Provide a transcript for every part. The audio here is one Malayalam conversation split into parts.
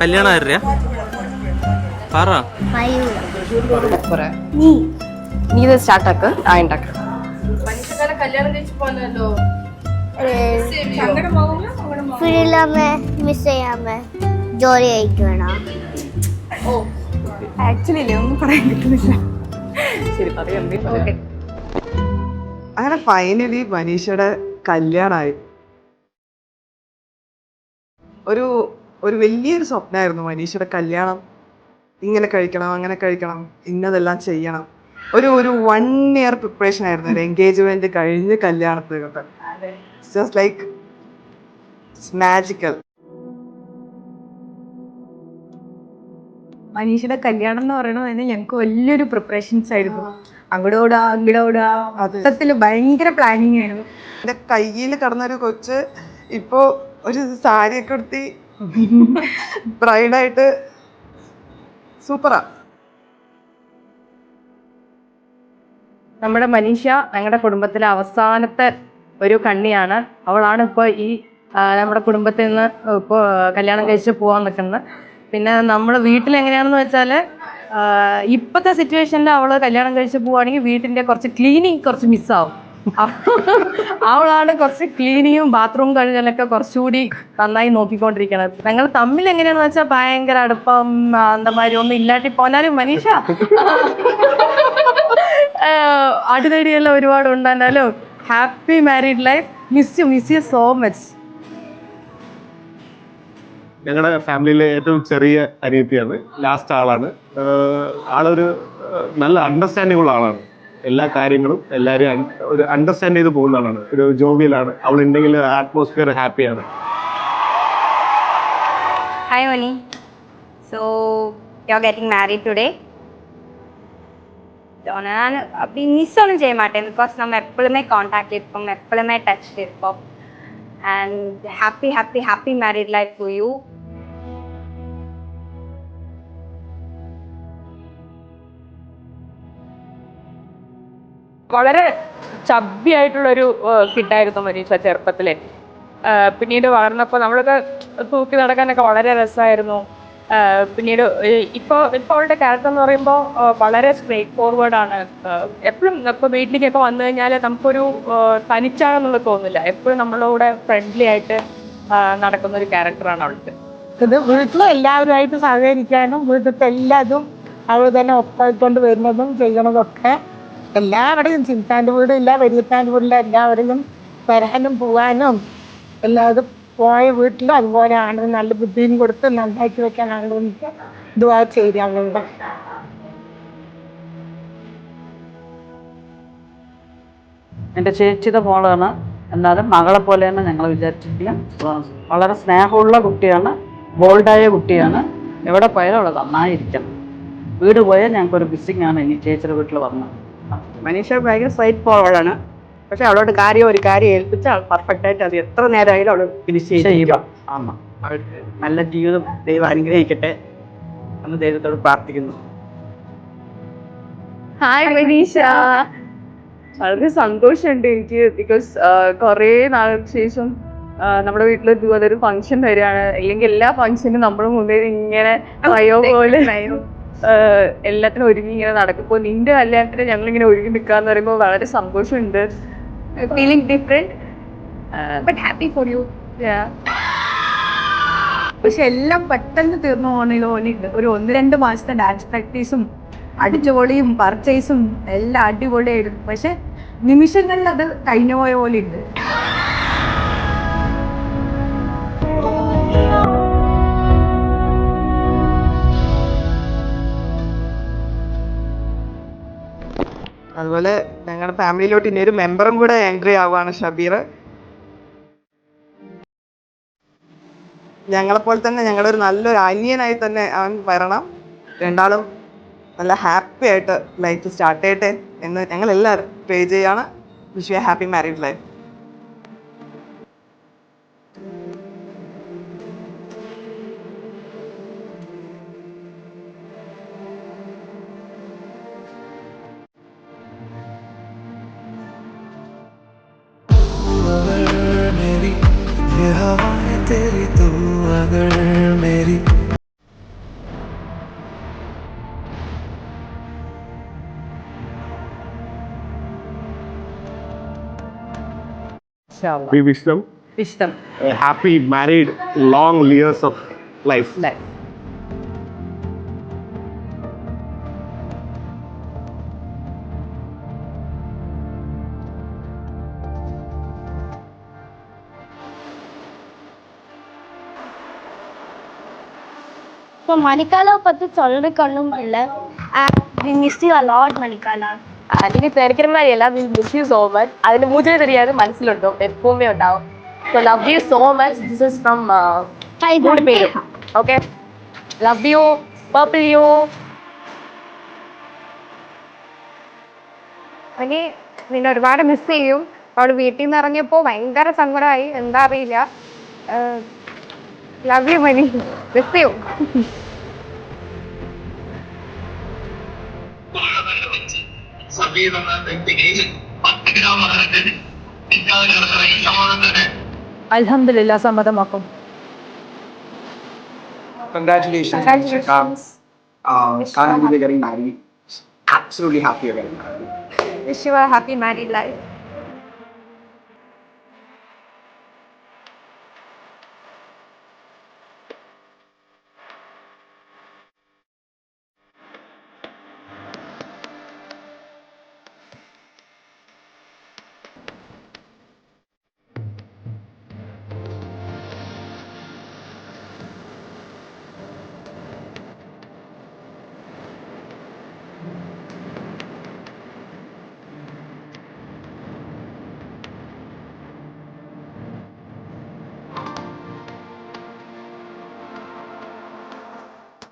കല്യാണം ആരുടെയാ പറ. നീ ഇത് സ്റ്റാർട്ടാക്ക് ആ ഉണ്ടാക്ക. ആക്ച്വലി ഒന്നും പറയാൻ കിട്ടുന്നില്ല. ശരി പറയാം. അങ്ങനെ ഫൈനലി മനീഷയുടെ കല്യാണമായി. ഒരു ഒരു വലിയൊരു സ്വപ്നമായിരുന്നു മനീഷയുടെ കല്യാണം. ഇങ്ങനെ കഴിക്കണം, അങ്ങനെ കഴിക്കണം, ഇന്നതെല്ലാം ചെയ്യണം. ഒരു 1 year പ്രിപ്പറേഷൻ ആയിരുന്നു. ഒരു എൻഗേജ്മെന്റ് കഴിഞ്ഞ് കല്യാണത്തിനൊക്കെ ജസ്റ്റ് ലൈക്ക് മാജിക്കൽ. മനീഷയുടെ കല്യാണം എന്ന് പറയണത് തന്നെ ഞങ്ങൾക്ക് വലിയൊരു പ്രിപ്പറേഷൻസ് ആയിരുന്നു. അങ്ങോട്ടോടാ ഇങ്ങോട്ടാ മൊത്തത്തില് ഭയങ്കര പ്ലാനിങ് ആയിരുന്നു. എൻ്റെ കയ്യിൽ കിടന്നൊരു കൊച്ച് ഇപ്പോ ഒരു സാരിയൊക്കെ എടുത്തി ബ്രൈഡായിട്ട് സൂപ്പറാ. നമ്മുടെ മനീഷ ഞങ്ങളുടെ കുടുംബത്തിലെ അവസാനത്തെ ഒരു കണ്ണിയാണ്. അവളാണ് ഇപ്പോൾ ഈ നമ്മുടെ കുടുംബത്തിൽ നിന്ന് ഇപ്പോൾ കല്യാണം കഴിച്ച് പോകാൻ നിൽക്കുന്നത്. പിന്നെ നമ്മുടെ വീട്ടിലെങ്ങനെയാണെന്ന് വെച്ചാൽ ഇപ്പോഴത്തെ സിറ്റുവേഷനിൽ അവൾ കല്യാണം കഴിച്ച് പോവുകയാണെങ്കിൽ വീട്ടിൻ്റെ കുറച്ച് ക്ലീനിങ് കുറച്ച് മിസ്സാവും. അവളാണ് കുറച്ച് ക്ലീനിങ്ങും ബാത്റൂം കഴുകലൊക്കെ കുറച്ചുകൂടി നന്നായി നോക്കിക്കൊണ്ടിരിക്കുന്നത്. ഞങ്ങൾ തമ്മിൽ എങ്ങനെയാണെന്ന് വെച്ചാൽ ഭയങ്കര അടുപ്പം അന്തമാരി ഒന്നും ഇല്ലാട്ടി പോന്നാലും മനീഷ അടിതടിയെല്ലാം ഒരുപാട് ഉണ്ടായിരുന്നാലും happy married life. Miss you so much. ഞങ്ങളുടെ ഫാമിലിയിലെ ഏറ്റവും ചെറിയ അനിയത്തിയാണ്, ലാസ്റ്റ് ആളാണ്. ആളൊരു നല്ല അണ്ടർസ്റ്റാൻഡിംഗ് ഉള്ള ആളാണ്. എല്ലാ കാര്യങ്ങളും എല്ലാവരും ഒരു അണ്ടർസ്റ്റാൻഡ് ചെയ്ത് പോകുന്ന ആളാണ്. ഒരു ജോബിയിലാണ്. അവളുണ്ടെങ്കിൽ അറ്റ്മോസ്ഫിയർ ഹാപ്പിയാണ്. Hi Mani. So you are getting married today. ഞാൻ அப்படி மிஸ் ஒன்றும் செய்ய மாட்டேன். பிகாஸ் நம்ம எப்பொழுதுமே காண்டாக்ட் இருப்போம், எப்பொழுதுமே டச்சில் இருப்போம். And happy happy happy married life to you. വളരെ ചബ്ബി ആയിട്ടുള്ളൊരു കിഡായിരുന്നു മനീഷ ചെറുപ്പത്തിലെ. പിന്നീട് വളർന്നപ്പോൾ നമ്മളൊക്കെ തൂക്കി നടക്കാനൊക്കെ വളരെ രസമായിരുന്നു. പിന്നീട് ഇപ്പോൾ അവളുടെ ക്യാരക്ടർ എന്ന് പറയുമ്പോൾ വളരെ സ്ട്രേറ്റ് ഫോർവേഡാണ്. എപ്പോഴും ഇപ്പോൾ വീട്ടിലേക്കൊക്കെ വന്നു കഴിഞ്ഞാൽ നമുക്കൊരു തനിച്ചാണെന്നുള്ളത് തോന്നില്ല. എപ്പോഴും നമ്മളുടെ കൂടെ ഫ്രണ്ട്ലി ആയിട്ട് നടക്കുന്ന ഒരു ക്യാരക്ടറാണ് അവൾക്ക്. ഇത് വീട്ടിലും എല്ലാവരുമായിട്ട് സഹകരിക്കാനും വീട്ടിലത്തെ എല്ലാതും അവൾ തന്നെ ഒപ്പായിക്കൊണ്ട് വരുന്നതും ചെയ്യണതൊക്കെ എല്ലാവരുടെയും ചിന്താൻ്റെ വീടില്ല, വലിയത്താൻ്റെ വീടില്ല, എല്ലാവരെയും വരാനും പോകാനും എല്ലാവരും പോയ വീട്ടിലും അതുപോലെയാണ്. നല്ല ബുദ്ധിയും കൊടുത്ത് നന്നാക്കി വെക്കാനാണ് ദുആ ചെയ്യാറുണ്ട്. എൻ്റെ ചേച്ചിയുടെ മോളാണ്. എന്നാലും മകളെ പോലെയാണ് ഞങ്ങൾ വിചാരിച്ചിട്ടില്ല. വളരെ സ്നേഹമുള്ള കുട്ടിയാണ്, ബോൾഡായ കുട്ടിയാണ്. എവിടെ പോയാലും അവളെ നന്നായിരിക്കണം. വീട് പോയാൽ ഞങ്ങൾക്കൊരു മിസ്സിംഗ് ആണ് ഇനി ചേച്ചിയുടെ വീട്ടിൽ വന്നത്. മനീഷ ഭയങ്കര സ്ട്രൈറ്റ് ഫോർവേഡാണ്. പക്ഷെ അവളോട് ഒരു കാര്യം ഏൽപ്പിച്ചാൽ പെർഫെക്റ്റ് ആയിട്ട് അത് എത്ര നേരമായാലും അവൾ ഫിനിഷ് ചെയ്യുക. ആമാം, അവൾക്ക് നല്ല ജീവിതം ദൈവം അനുഗ്രഹിക്കട്ടെ എന്ന് ദൈവത്തോട് പ്രാർത്ഥിക്കുന്നു. ഹായ് മനീഷ. വളരെ സന്തോഷമുണ്ട് എനിക്ക്. ബിക്കോസ് കുറേ നാൾക്ക് ശേഷം നമ്മുടെ വീട്ടിൽ ഇതുപോലെ ഒരു ഫംഗ്ഷൻ വരികയാണ്. അല്ലെങ്കിൽ എല്ലാ ഫംഗ്ഷനും നമ്മുടെ മുന്നിൽ ഇങ്ങനെ വയോ പോലെ എല്ലാത്തിനും ഒരുങ്ങി ഇങ്ങനെ നടക്കും. ഇപ്പോൾ നിന്റെ കല്യാണത്തിന് ഞങ്ങളിങ്ങനെ ഒരുങ്ങി നിൽക്കാന്ന് പറയുമ്പോൾ വളരെ സന്തോഷമുണ്ട്. Feeling different but happy for you. പക്ഷെ എല്ലാം പെട്ടെന്ന് തീർന്നു പോകുന്നതിൽ പോലെയുണ്ട്. ഒരു 1-2 മാസത്തെ ഡാൻസ് പ്രാക്ടീസും അടിച്ചുപൊളിയും പർച്ചേസും എല്ലാം അടിപൊളിയായിരുന്നു. പക്ഷെ നിമിഷങ്ങളിൽ അത് കഴിഞ്ഞു പോയ പോലെ ഉണ്ട്. അതുപോലെ ഞങ്ങളുടെ ഫാമിലിയിലോട്ട് ഇനി ഒരു മെമ്പറും കൂടെ എൻട്രി ആവുകയാണ്, ഷബീർ. ഞങ്ങളെപ്പോലെ തന്നെ ഞങ്ങളുടെ ഒരു നല്ലൊരു അനിയനായി തന്നെ അവൻ വരണം. രണ്ടാളും നല്ല ഹാപ്പി ആയിട്ട് ലൈഫ് സ്റ്റാർട്ട് ചെയ്യട്ടെ എന്ന് ഞങ്ങൾ എല്ലാവരും പ്രേ ചെയ്യാണ്. Wish you A happy married life. over ये हवाएं तेरी तू अगर मेरी We wish them ഇഷ്ടം a happy married long years of life. இப்போ மணிக்காலாவை பற்றி சொல்றதுக்கு ஒன்றும் இல்லை. We miss you a lot, மணிக்காலா. நீங்க நினைக்கிற மாதிரி எல்லாம் மிஸ் யூ சோ மச். அதுல மூஞ்சே தெரியாது, மனசுல இருக்கும், எப்பவுமே உண்டாகும். So love you so much. This is from 3 பேரு. Okay, love you, purple you. Mani നിന്നെ ഒരുപാട് മിസ് ചെയ്യും. അവൾ വീട്ടിൽ നിന്ന് ഇറങ്ങിയപ്പോൾ ഭയങ്കര സങ്കടമായി, എന്താ അറിയില്ല. ലവ് യു മണി, മിസ് ചെയ്യും. അൽഹംദുലില്ലാ സമ്മതമാക്കും. Congratulations. Congratulations. Can't believe you're getting married. Absolutely happy you're getting married. Wish you a happy married life.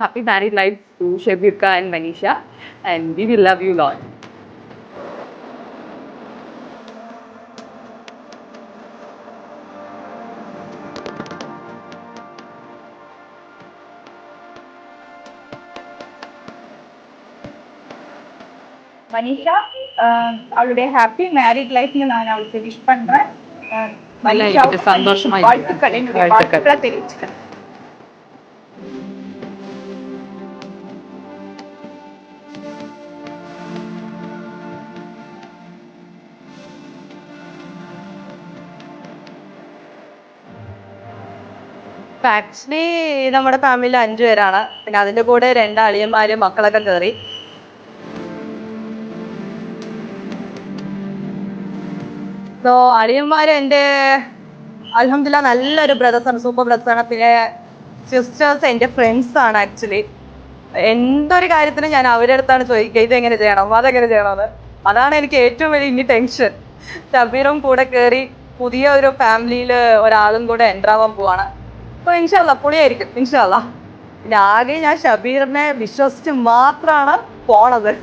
Happy married life to Shabirka and Manisha, and we will love you lot. Manisha அவளுடைய ஹாப்பி மேரிட் லைஃப்ல நான் அவளுக்கு விஷ் பண்றேன். இருக்கட்டும், சந்தோஷமா இருக்கட்டும். வாழ்த்துக்கள், என்னுடைய வாழ்த்துக்களை தெரிவிச்சுக்கிறேன். ആക്ച്വലി നമ്മുടെ ഫാമിലിയിൽ 5 പേരാണ്. പിന്നെ അതിൻ്റെ കൂടെ 2 അളിയന്മാരും മക്കളൊക്കെ കയറി. സോ അളിയന്മാർ എൻ്റെ അൽഹംദുലില്ലാ നല്ലൊരു ബ്രദേഴ്സാണ്, സൂപ്പർ ബ്രദേഴ്സാണ്. പിന്നെ സിസ്റ്റേഴ്സ് എൻ്റെ ഫ്രണ്ട്സാണ്. ആക്ച്വലി എന്തൊരു കാര്യത്തിനും ഞാൻ അവരുടെ അടുത്താണ് ചോദിക്കുക, ഇതെങ്ങനെ ചെയ്യണം, അതെങ്ങനെ ചെയ്യണമെന്ന്. അതാണ് എനിക്ക് ഏറ്റവും വലിയ ഇനി ടെൻഷൻ. ഷബീറും കൂടെ കയറി പുതിയ ഒരു ഫാമിലിയിൽ ഒരാളും കൂടെ എൻ്റർ ആവാൻ പോവാണ്. അപ്പോൾ ഇൻഷാ അല്ലാ പൊളിയായിരിക്കും ഇൻഷാ അല്ലാ. പിന്നെ ആകെ ഞാൻ ഷബീറിനെ വിശ്വസിച്ച് മാത്രമാണ് പോണത്.